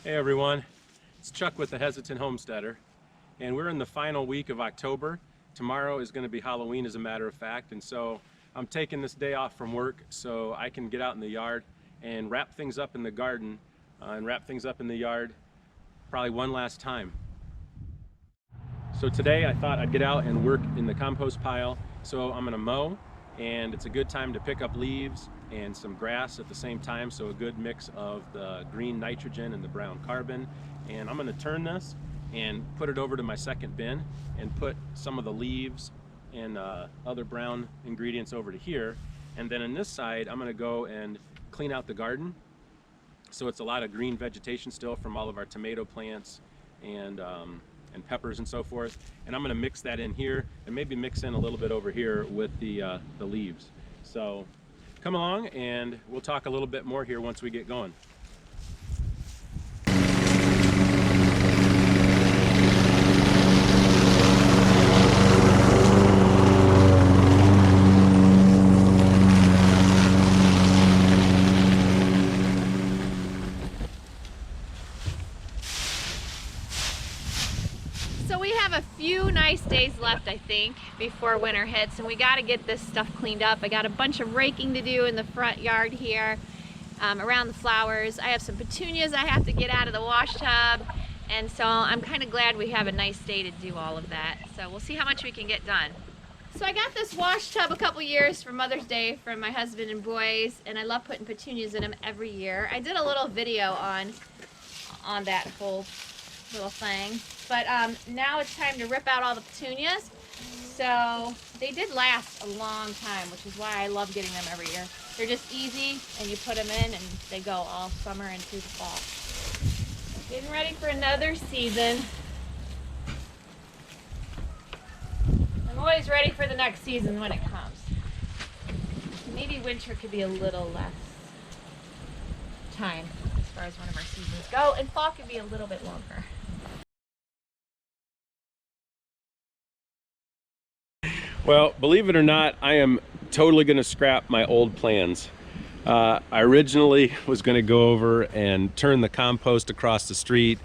Hey everyone, it's Chuck with the Hesitant Homesteader, and we're in the final week of October. Tomorrow is going to be Halloween, as a matter of fact, and so I'm taking this day off from work so I can get out in the yard and wrap things up in the garden and wrap things up in the yard probably one last time. So today I thought I'd get out and work in the compost pile. So I'm going to mow, and it's a good time to pick up leaves and some grass at the same time, so a good mix of the green nitrogen and the brown carbon. And I'm going to turn this and put it over to my second bin and put some of the leaves and other brown ingredients over to here. And then on this side I'm going to go and clean out the garden, so it's a lot of green vegetation still from all of our tomato plants and peppers and so forth. And I'm going to mix that in here and maybe mix in a little bit over here with the leaves. So come along and we'll talk a little bit more here once we get going. So we have a few nice days left, I think, before winter hits, and we got to get this stuff cleaned up. I got a bunch of raking to do in the front yard here, around the flowers. I have some petunias I have to get out of the wash tub, and so I'm kind of glad we have a nice day to do all of that. So we'll see how much we can get done. So I got this wash tub a couple years for Mother's Day from my husband and boys, and I love putting petunias in them every year. I did a little video on that whole little thing. But now it's time to rip out all the petunias. So they did last a long time, which is why I love getting them every year. They're just easy, and you put them in and they go all summer and through the fall. Getting ready for another season. I'm always ready for the next season when it comes. Maybe winter could be a little less time as far as one of our seasons go, and fall could be a little bit longer. Well, believe it or not, I am totally going to scrap my old plans. I originally was going to go over and turn the compost across the street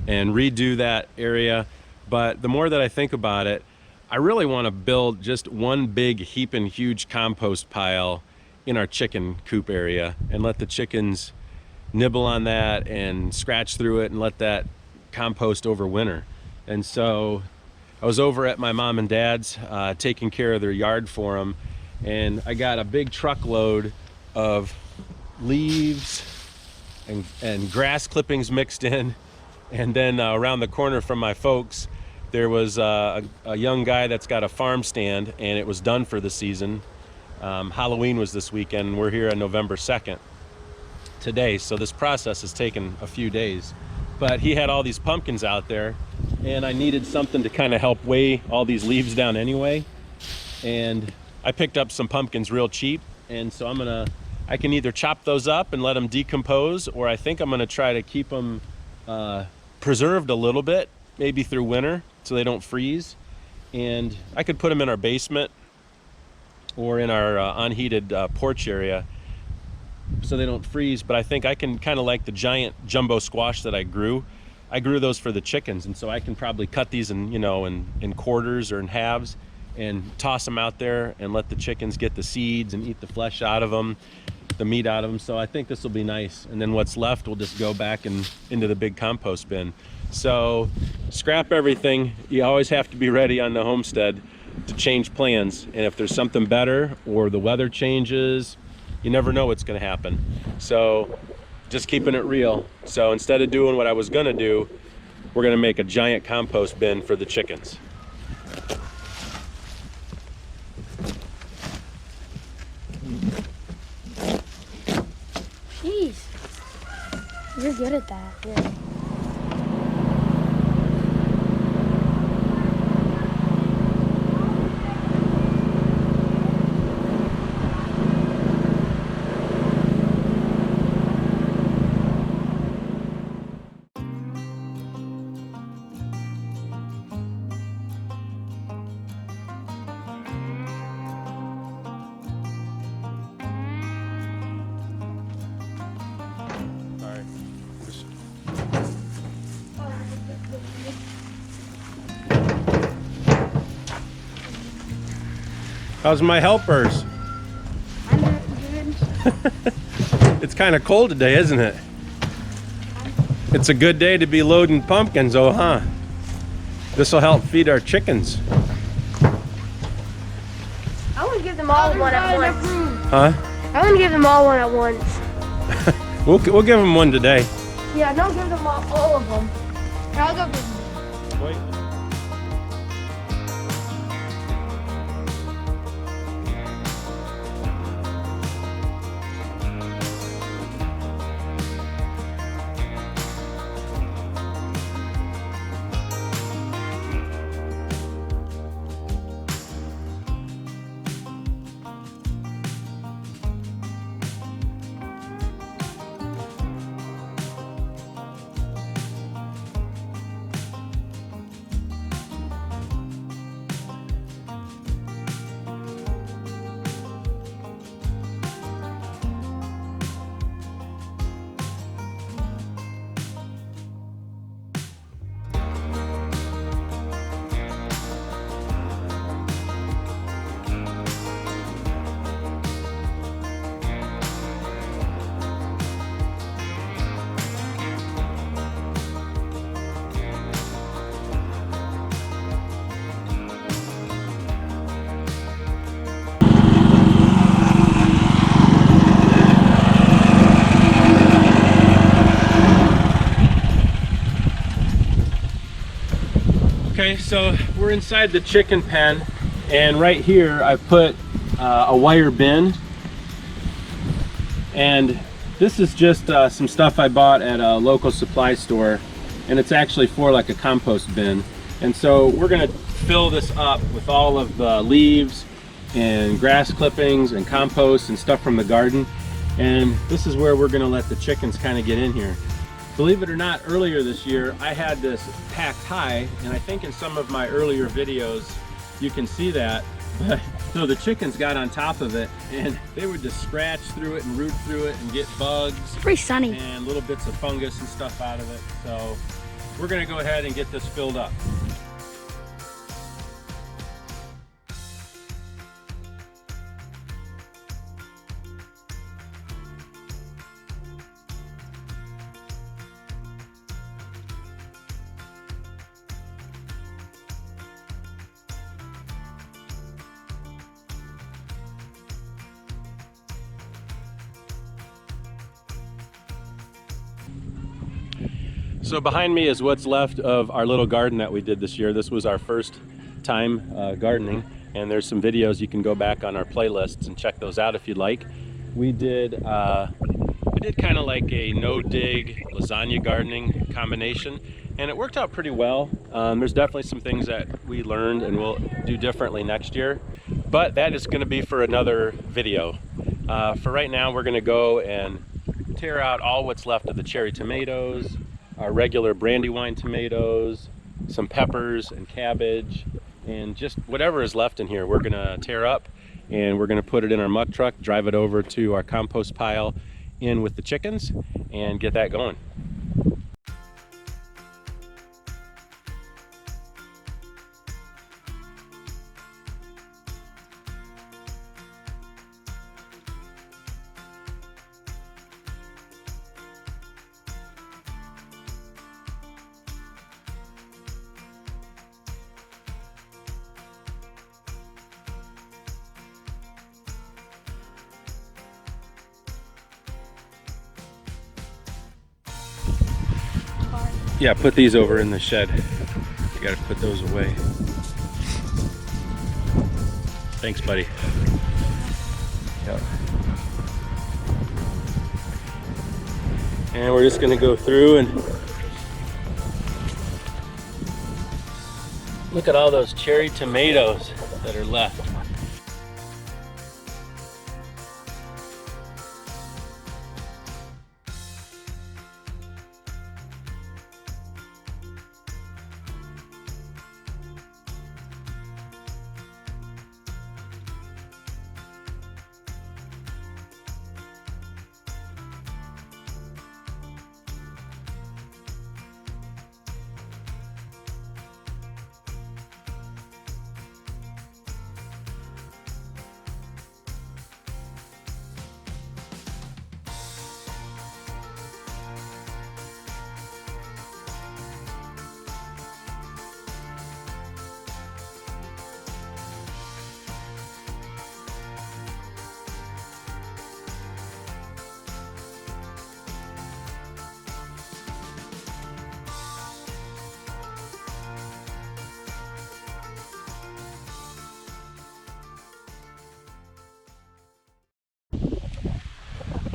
and redo that area, but the more that I think about it, I really want to build just one big heaping huge compost pile in our chicken coop area and let the chickens nibble on that and scratch through it and let that compost overwinter. And so I was over at my mom and dad's taking care of their yard for them, and I got a big truckload of leaves and grass clippings mixed in. And then around the corner from my folks there was a young guy that's got a farm stand, and it was done for the season. Halloween was this weekend, and we're here on November 2nd today, so this process has taken a few days. But he had all these pumpkins out there, and I needed something to kind of help weigh all these leaves down anyway. And I picked up some pumpkins real cheap, and so I can either chop those up and let them decompose, or I think I'm gonna try to keep them preserved a little bit, maybe through winter, so they don't freeze. And I could put them in our basement or in our unheated porch area so they don't freeze. But I think I can kind of like the giant jumbo squash that I grew those for the chickens, and so I can probably cut these in, in quarters or in halves and toss them out there and let the chickens get the seeds and eat the flesh out of them, the meat out of them. So I think this will be nice, and then what's left will just go back into the big compost bin. So scrap everything. You always have to be ready on the homestead to change plans, and if there's something better or the weather changes, you never know what's going to happen. So just keeping it real. So instead of doing what I was going to do, we're going to make a giant compost bin for the chickens. Jeez, you're good at that. Yeah. All right. How's my helpers? I'm not good. It's kind of cold today, isn't it? It's a good day to be loading pumpkins, oh huh? This will help feed our chickens. I want to give them all one at once. Huh? I want to give them all one at once. We'll give them one today. Yeah, don't give them all of them. I'll go give them. Wait. Okay, so we're inside the chicken pen, and right here I put a wire bin, and this is just some stuff I bought at a local supply store, and it's actually for like a compost bin. And so we're gonna fill this up with all of the leaves and grass clippings and compost and stuff from the garden, and this is where we're gonna let the chickens kind of get in here. Believe it or not, earlier this year I had this packed high, and I think in some of my earlier videos you can see that. But so the chickens got on top of it, and they would just scratch through it and root through it and get bugs. It's pretty sunny. And little bits of fungus and stuff out of it. So we're gonna go ahead and get this filled up. So behind me is what's left of our little garden that we did this year. This was our first time gardening, and there's some videos you can go back on our playlists and check those out if you'd like. We did kind of like a no-dig lasagna gardening combination, and it worked out pretty well. There's definitely some things that we learned and we'll do differently next year, but that is going to be for another video. For right now, we're going to go and tear out all what's left of the cherry tomatoes, our regular brandywine tomatoes, some peppers and cabbage, and just whatever is left in here we're gonna tear up, and we're gonna put it in our muck truck, drive it over to our compost pile in with the chickens, and get that going. Yeah, put these over in the shed. You gotta put those away. Thanks, buddy. Yep. And we're just gonna go through and look at all those cherry tomatoes that are left.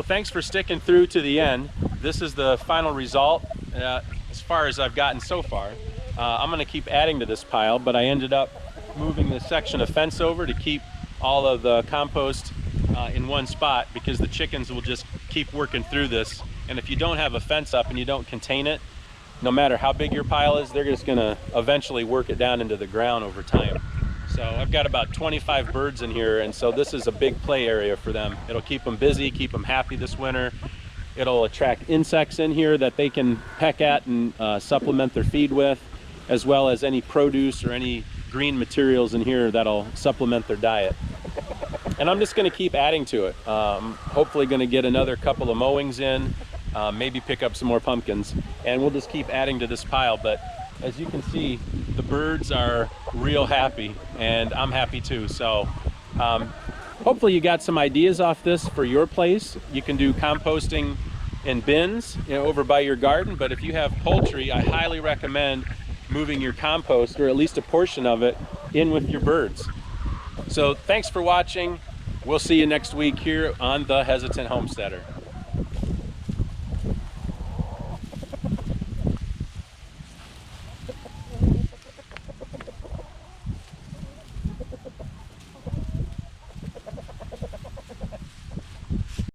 Well, thanks for sticking through to the end. This is the final result as far as I've gotten so far. I'm going to keep adding to this pile, but I ended up moving this section of fence over to keep all of the compost in one spot, because the chickens will just keep working through this. And if you don't have a fence up and you don't contain it, no matter how big your pile is, they're just going to eventually work it down into the ground over time. So I've got about 25 birds in here, and so this is a big play area for them. It'll keep them busy, keep them happy this winter. It'll attract insects in here that they can peck at and supplement their feed with, as well as any produce or any green materials in here that'll supplement their diet. And I'm just going to keep adding to it. Hopefully going to get another couple of mowings in, maybe pick up some more pumpkins, and we'll just keep adding to this pile. But as you can see, the birds are real happy, and I'm happy too. So hopefully you got some ideas off this for your place. You can do composting in bins, over by your garden, but if you have poultry, I highly recommend moving your compost, or at least a portion of it, in with your birds. So thanks for watching. We'll see you next week here on The Hesitant Homesteader.